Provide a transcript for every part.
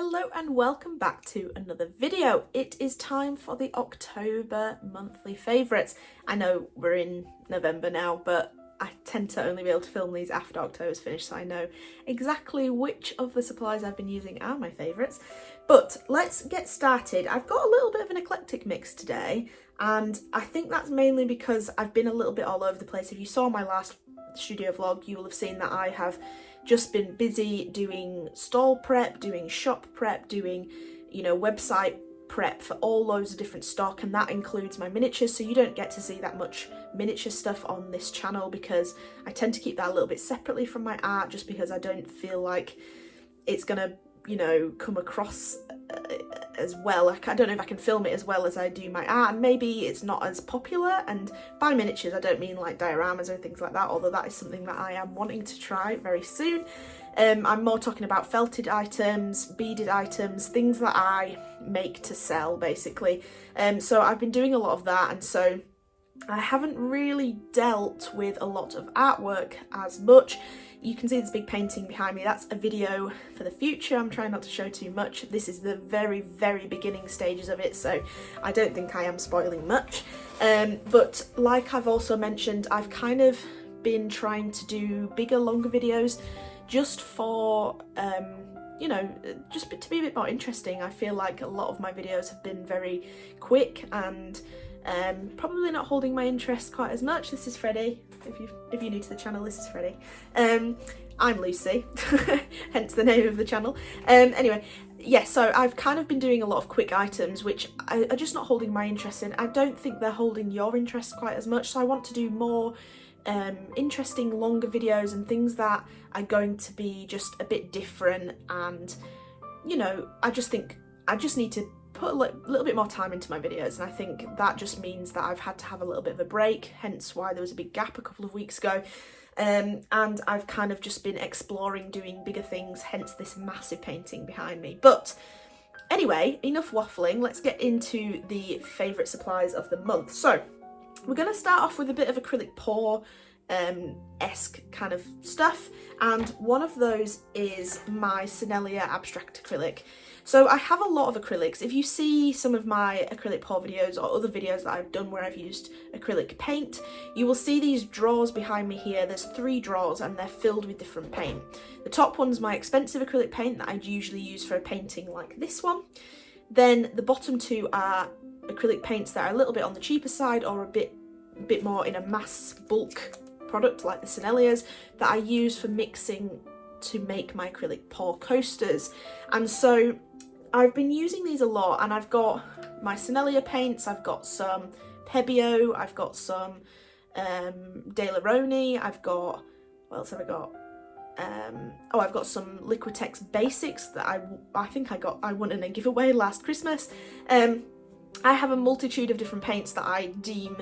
Hello and welcome back to another video. It is time for the October monthly favourites. I know we're in November now, but I tend to only be able to film these after October's finished, so I know exactly which of the supplies I've been using are my favourites. But let's get started. I've got a little bit of an eclectic mix today, and I think that's mainly because I've been a little bit all over the place. If you saw my last studio vlog, you will have seen that I have just been busy doing stall prep, doing shop prep, doing, website prep for all loads of different stock, and that includes my miniatures. So you don't get to see that much miniature stuff on this channel because I tend to keep that a little bit separately from my art, just because I don't feel like it's gonna, come across as well. Like, I don't know if I can film it as well as I do my art, and maybe it's not as popular. And by miniatures I don't mean like dioramas or things like that, although that is something that I am wanting to try very soon. I'm more talking about felted items, beaded items, things that I make to sell basically. So I've been doing a lot of that, and so I haven't really dealt with a lot of artwork as much. You can see this big painting behind me. That's a video for the future. I'm trying not to show too much. This is the very, very beginning stages of it, so I don't think I am spoiling much. But like I've also mentioned, I've kind of been trying to do bigger, longer videos just for, just to be a bit more interesting. I feel like a lot of my videos have been very quick and probably not holding my interest quite as much. This is Freddie. If you're new to the channel, this is Freddie. I'm Lucy, hence the name of the channel. Anyway, yeah, so I've kind of been doing a lot of quick items which are just not holding my interest in. I don't think they're holding your interest quite as much, so I want to do more interesting, longer videos and things that are going to be just a bit different. And, I just think I just need to put a little bit more time into my videos, and I think that just means that I've had to have a little bit of a break, hence why there was a big gap a couple of weeks ago. And I've kind of just been exploring doing bigger things, hence this massive painting behind me. But anyway, enough waffling, let's get into the favourite supplies of the month. So we're going to start off with a bit of acrylic pour esque kind of stuff, and one of those is my Sennelier abstract acrylic. So I have a lot of acrylics. If you see some of my acrylic pour videos or other videos that I've done where I've used acrylic paint, you will see these drawers behind me here. There's 3 drawers and they're filled with different paint. The top one's my expensive acrylic paint that I'd usually use for a painting like this one. Then the bottom 2 are acrylic paints that are a little bit on the cheaper side or a bit more in a mass bulk product like the Senneliers that I use for mixing to make my acrylic pour coasters. And so I've been using these a lot, and I've got my Sennelier paints, I've got some Pebbio, I've got some De Laroni, I've got, what else have I got? I've got some Liquitex Basics that I think I won in a giveaway last Christmas. I have a multitude of different paints that I deem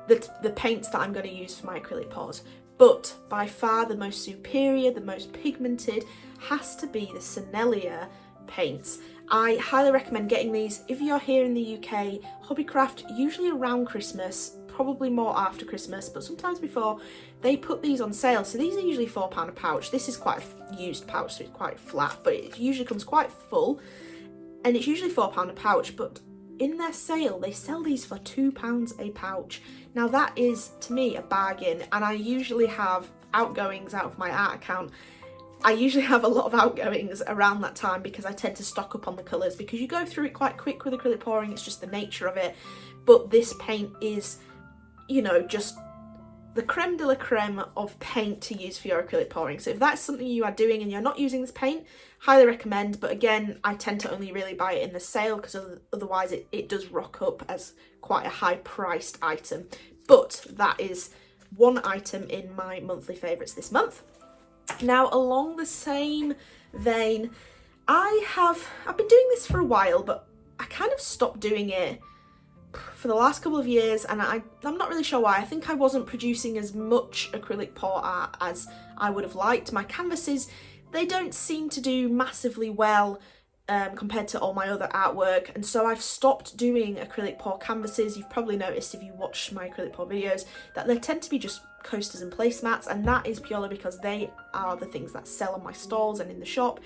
the paints that I'm going to use for my acrylic pours, but by far the most superior, the most pigmented has to be the Sennelier paints. I highly recommend getting these if you're here in the UK. Hobbycraft, usually around Christmas, probably more after Christmas, but sometimes before, they put these on sale. So these are usually £4 a pouch. This is quite a used pouch, so it's quite flat, but it usually comes quite full, and it's usually £4 a pouch, but in their sale they sell these for £2 a pouch. Now that is, to me, a bargain, and I usually have outgoings out of my art account. I usually have a lot of outgoings around that time because I tend to stock up on the colours, because you go through it quite quick with acrylic pouring, it's just the nature of it. But this paint is, just the creme de la creme of paint to use for your acrylic pouring. So if that's something you are doing and you're not using this paint, highly recommend. But again, I tend to only really buy it in the sale because otherwise it does rock up as quite a high priced item. But that is one item in my monthly favourites this month. Now, along the same vein, I've been doing this for a while, but I kind of stopped doing it for the last couple of years, and I'm not really sure why. I think I wasn't producing as much acrylic pour art as I would have liked. My canvases, they don't seem to do massively well compared to all my other artwork, and so I've stopped doing acrylic pour canvases. You've probably noticed if you watch my acrylic pour videos that they tend to be just coasters and placemats, and that is purely because they are the things that sell on my stalls and in the shop.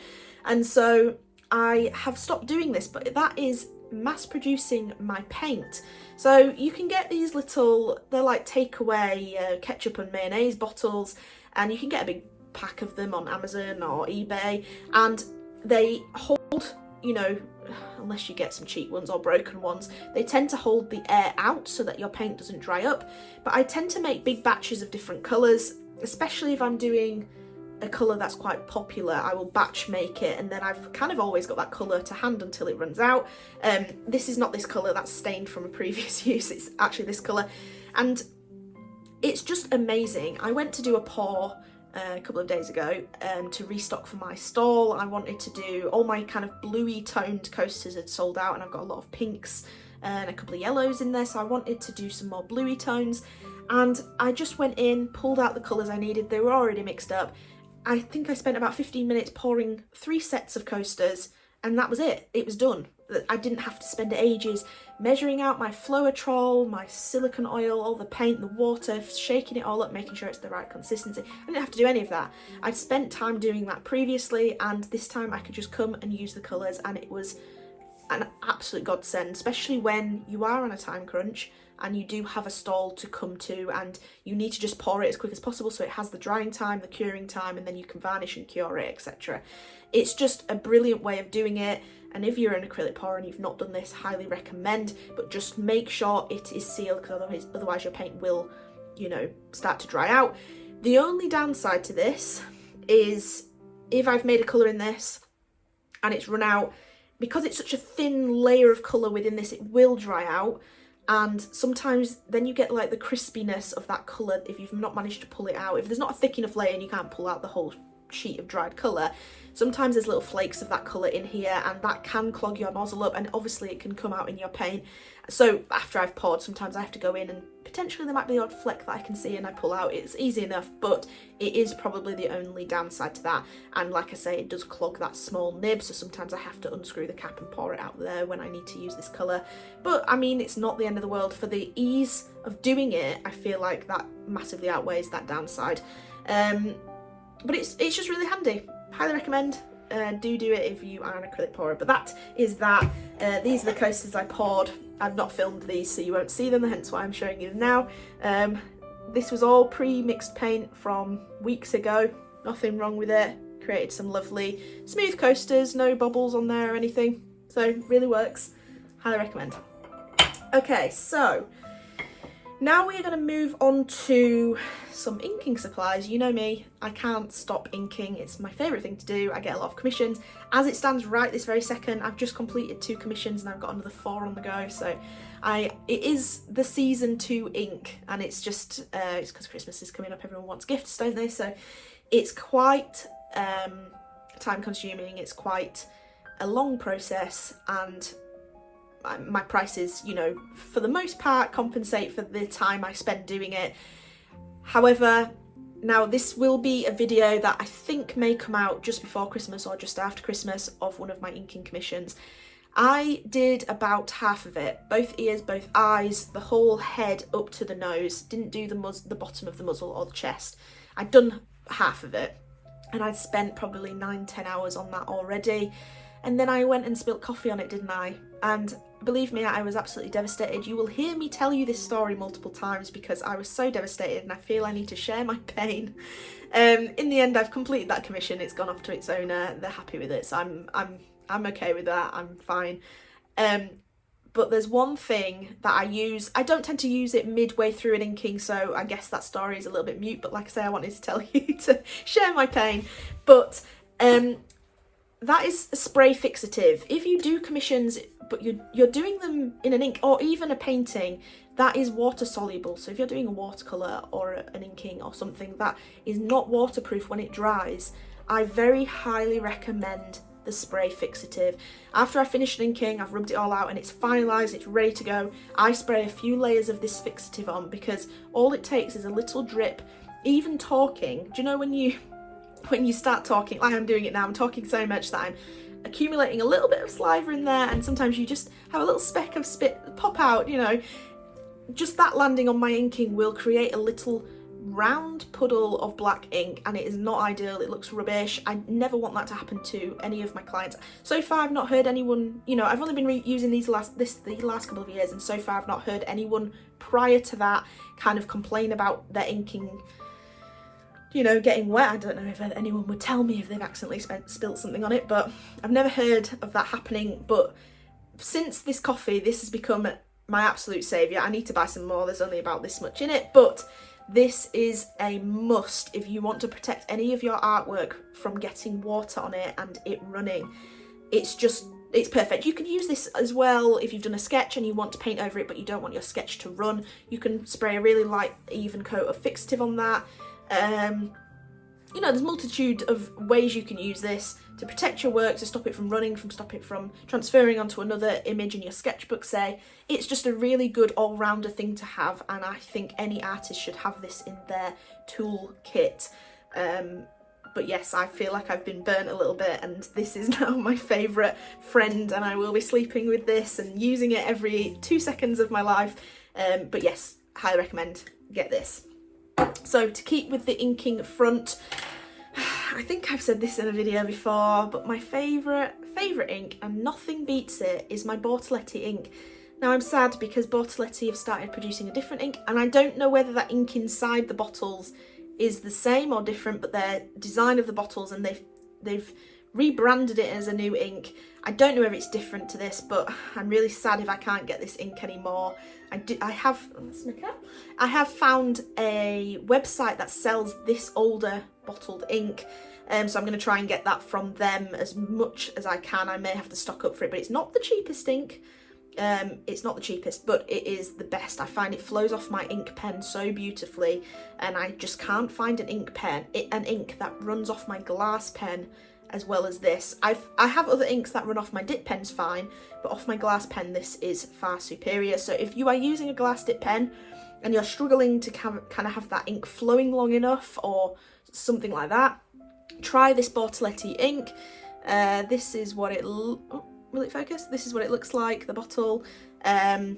And so I have stopped doing this, but that is mass producing my paint. So you can get these little, they're like takeaway ketchup and mayonnaise bottles, and you can get a big pack of them on Amazon or eBay, and they hold, you know, unless you get some cheap ones or broken ones, they tend to hold the air out so that your paint doesn't dry up. But I tend to make big batches of different colours, especially if I'm doing a colour that's quite popular. I will batch make it, and then I've kind of always got that colour to hand until it runs out. This is not this colour, that's stained from a previous use, it's actually this colour, and it's just amazing. I went to do a pour a couple of days ago to restock for my stall. I wanted to do all my kind of bluey toned coasters had sold out, and I've got a lot of pinks and a couple of yellows in there, so I wanted to do some more bluey tones, and I just went in, pulled out the colours I needed. They were already mixed up. I think I spent about 15 minutes pouring 3 sets of coasters, and that was it. It was done. I didn't have to spend ages measuring out my Floetrol, my silicone oil, all the paint, the water, shaking it all up, making sure it's the right consistency. I didn't have to do any of that. I'd spent time doing that previously, and this time I could just come and use the colours, and it was an absolute godsend, especially when you are on a time crunch and you do have a stall to come to, and you need to just pour it as quick as possible so it has the drying time, the curing time, and then you can varnish and cure it, etc. It's just a brilliant way of doing it, and if you're an acrylic pourer and you've not done this, highly recommend, but just make sure it is sealed, because otherwise your paint will, you know, start to dry out. The only downside to this is if I've made a colour in this and it's run out, because it's such a thin layer of colour within this, it will dry out. And sometimes then you get like the crispiness of that colour if you've not managed to pull it out. If there's not a thick enough layer and you can't pull out the whole sheet of dried colour, sometimes there's little flakes of that colour in here, and that can clog your nozzle up, and obviously it can come out in your paint. So after I've poured, sometimes I have to go in, and potentially there might be the odd fleck that I can see and I pull out. It's easy enough, but it is probably the only downside to that. And like I say, it does clog that small nib, so sometimes I have to unscrew the cap and pour it out there when I need to use this colour. But I mean, it's not the end of the world. For the ease of doing it, I feel like that massively outweighs that downside. But it's just really handy. Highly recommend. Do it if you are an acrylic pourer. But that is that. These are the coasters I poured. I've not filmed these, so you won't see them, hence why I'm showing you them now. This was all pre-mixed paint from weeks ago. Nothing wrong with it. Created some lovely smooth coasters, no bubbles on there or anything. So really works. Highly recommend. Okay, so now we're going to move on to some inking supplies. You know me, I can't stop inking. It's my favourite thing to do. I get a lot of commissions. As it stands right this very second, I've just completed 2 commissions and I've got another 4 on the go. So it is the season to ink, and it's just, it's because Christmas is coming up, everyone wants gifts, don't they? So it's quite time consuming, it's quite a long process, and my prices, you know, for the most part compensate for the time I spend doing it. However, now this will be a video that I think may come out just before Christmas or just after Christmas of one of my inking commissions. I did about half of it, both ears, both eyes, the whole head up to the nose. Didn't do the bottom of the muzzle or the chest. I'd done half of it, and I'd spent probably 9-10 hours on that already. And then I went and spilt coffee on it, didn't I? And believe me, I was absolutely devastated. You will hear me tell you this story multiple times because I was so devastated, and I feel I need to share my pain. In the end, I've completed that commission. It's gone off to its owner. They're happy with it, so I'm okay with that. I'm fine. But there's one thing that I use. I don't tend to use it midway through an inking, so I guess that story is a little bit mute. But like I say, I wanted to tell you to share my pain. But that is a spray fixative. If you do commissions, but you're doing them in an ink or even a painting, that is water soluble. So if you're doing a watercolour or an inking or something that is not waterproof when it dries, I very highly recommend the spray fixative. After I finish inking, I've rubbed it all out and it's finalised, it's ready to go, I spray a few layers of this fixative on, because all it takes is a little drip. Even talking, do you know when you start talking, like I'm doing it now, I'm talking so much that I'm accumulating a little bit of saliva in there, and sometimes you just have a little speck of spit pop out, you know, just that landing on my inking will create a little round puddle of black ink, and it is not ideal. It looks rubbish. I never want that to happen to any of my clients. So far I've not heard anyone, you know, I've only been using these the last couple of years, and so far I've not heard anyone prior to that kind of complain about their inking, you know, getting wet. I don't know if anyone would tell me if they've accidentally spilt something on it, but I've never heard of that happening. But since this coffee, this has become my absolute saviour. I need to buy some more. There's only about this much in it, but this is a must if you want to protect any of your artwork from getting water on it and it running. It's perfect. You can use this as well if you've done a sketch and you want to paint over it but you don't want your sketch to run. You can spray a really light even coat of fixative on that. You know, there's a multitude of ways you can use this to protect your work, to stop it from running, stop it from transferring onto another image in your sketchbook, say. It's just a really good all-rounder thing to have, and I think any artist should have this in their tool kit. But yes, I feel like I've been burnt a little bit, and this is now my favourite friend, and I will be sleeping with this and using it every 2 seconds of my life. But yes, highly recommend, get this. So to keep with the inking front, I think I've said this in a video before, but my favourite ink, and nothing beats it, is my Bortoletti ink. Now I'm sad because Bortoletti have started producing a different ink, and I don't know whether that ink inside the bottles is the same or different, but their design of the bottles, and they've rebranded it as a new ink. I don't know if it's different to this, but I'm really sad if I can't get this ink anymore. I have found a website that sells this older bottled ink, so I'm going to try and get that from them as much as I can. I may have to stock up for it, but it's not the cheapest ink. It's not the cheapest, but it is the best. I find it flows off my ink pen so beautifully, and I just can't find an ink that runs off my glass pen as well as this. I have other inks that run off my dip pens fine, but off my glass pen this is far superior. So if you are using a glass dip pen and you're struggling to kind of have that ink flowing long enough or something like that, try this Bortoletti ink. This is what it will it focus? This is what it looks like, the bottle. I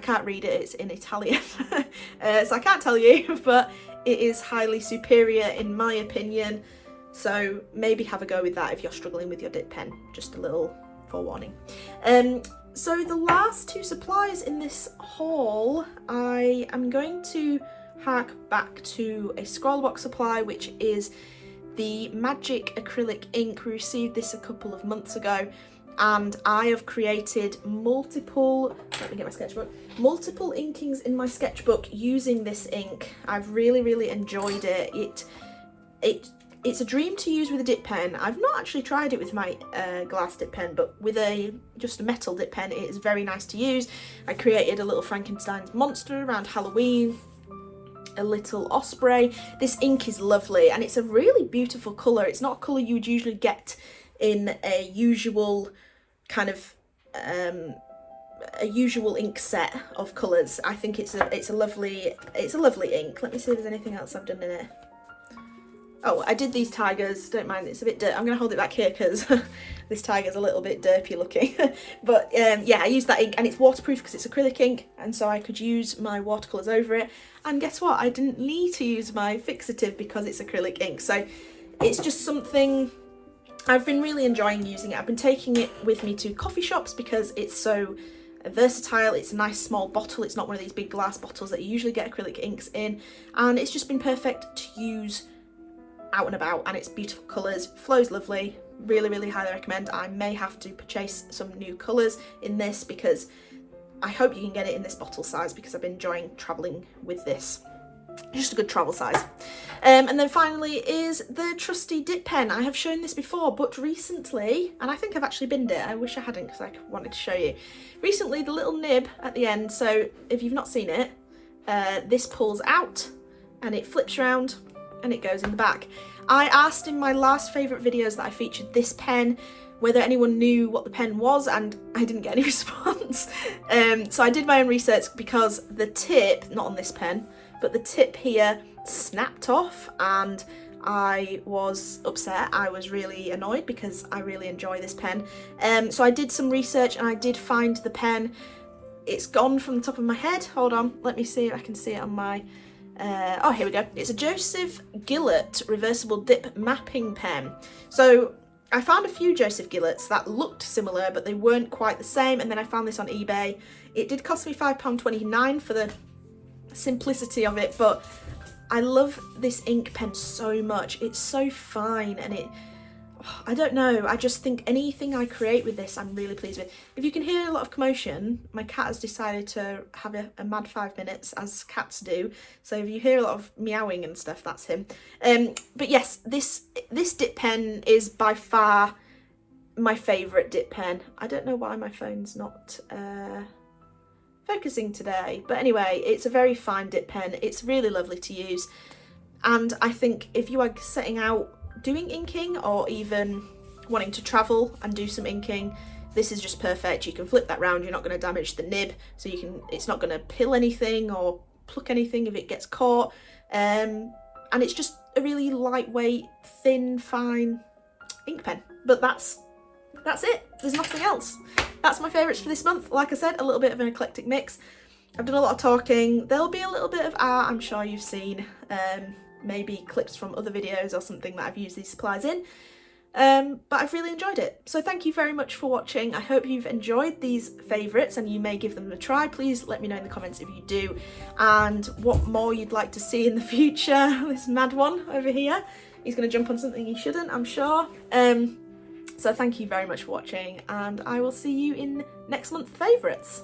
can't read it, it's in Italian, so I can't tell you, but it is highly superior in my opinion. So maybe have a go with that if you're struggling with your dip pen, just a little forewarning. So the last two supplies in this haul, I am going to hark back to a Scrollbox supply, which is the Magic acrylic ink. We received this a couple of months ago, and I have created multiple inkings in my sketchbook using this ink. I've really enjoyed it. It's a dream to use with a dip pen. I've not actually tried it with my glass dip pen, but with just a metal dip pen, it is very nice to use. I created a little Frankenstein's monster around Halloween, a little osprey. This ink is lovely, and it's a really beautiful colour. It's not a colour you would usually get in a usual kind of a usual ink set of colours. I think it's a lovely ink. Let me see if there's anything else I've done in it. Oh, I did these tigers, don't mind, it's a bit dirty. I'm going to hold it back here because this tiger's a little bit derpy looking. But yeah, I used that ink, and it's waterproof because it's acrylic ink, and so I could use my watercolours over it. And guess what? I didn't need to use my fixative because it's acrylic ink. So it's just something I've been really enjoying using it. I've been taking it with me to coffee shops because it's so versatile. It's a nice small bottle. It's not one of these big glass bottles that you usually get acrylic inks in. And it's just been perfect to use out and about, and it's beautiful colours, flows lovely. Really highly recommend. I may have to purchase some new colours in this because I hope you can get it in this bottle size, because I've been enjoying travelling with this. Just a good travel size. And then finally is the trusty dip pen. I have shown this before, but recently, and I think I've actually binned it, I wish I hadn't because I wanted to show you. Recently, the little nib at the end, so if you've not seen it, this pulls out and it flips around and it goes in the back. I asked in my last favourite videos that I featured this pen whether anyone knew what the pen was, and I didn't get any response. So I did my own research, because the tip, not on this pen, but the tip here snapped off, and I was upset. I was really annoyed because I really enjoy this pen. So I did some research and I did find the pen. It's gone from the top of my head. Hold on, let me see if I can see it on my Oh, here we go. It's a Joseph Gillett reversible dip mapping pen. So I found a few Joseph Gillett's that looked similar, but they weren't quite the same. And then I found this on eBay. It did cost me £5.29 for the simplicity of it, but I love this ink pen so much. It's so fine, and I don't know, I just think anything I create with this I'm really pleased with. If you can hear a lot of commotion, my cat has decided to have a mad 5 minutes, as cats do, so if you hear a lot of meowing and stuff, that's him. But yes, this dip pen is by far my favourite dip pen. I don't know why my phone's not focusing today, but anyway, it's a very fine dip pen. It's really lovely to use, and I think if you are setting out doing inking or even wanting to travel and do some inking, this is just perfect. You can flip that round, you're not going to damage the nib, so it's not going to pill anything or pluck anything if it gets caught, and it's just a really lightweight, thin, fine ink pen. But that's it, there's nothing else. That's my favourites for this month. Like I said, a little bit of an eclectic mix. I've done a lot of talking, there'll be a little bit of art I'm sure you've seen, maybe clips from other videos or something that I've used these supplies in, but I've really enjoyed it. So thank you very much for watching. I hope you've enjoyed these favourites and you may give them a try. Please let me know in the comments if you do, and what more you'd like to see in the future. This mad one over here, he's going to jump on something he shouldn't, I'm sure. So thank you very much for watching, and I will see you in next month's favourites.